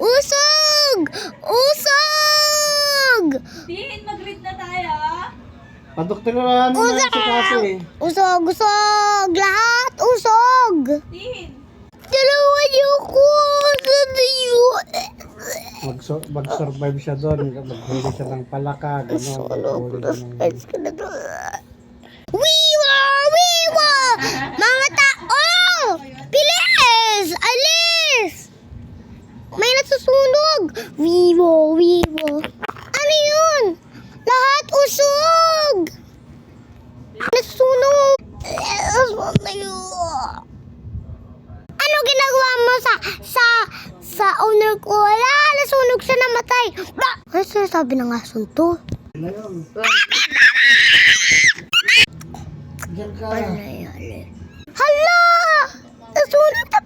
Usog! Usog! Tin, mag-read na tayo. Padoktirahan mo na si kasi. Usog! Usog! Lahat usog! Tin. Dalawa niyo ko! Mag-survive siya doon. Maghuli siya ng palaka. Gano'n. Maghuli siya ng... Wiwa! Wiwa! Mga tao! Bilis! Alis! May nasusunog! Wiwo! Wiwo! Ano yun? Lahat usog! Nasusunog! Ano ginagawa mo sa owner ko? Wala! Nasunog siya, namatay! Ano sinasabi ng asong to? Diyan ka. Ano nangyari? Hala! Nasunog na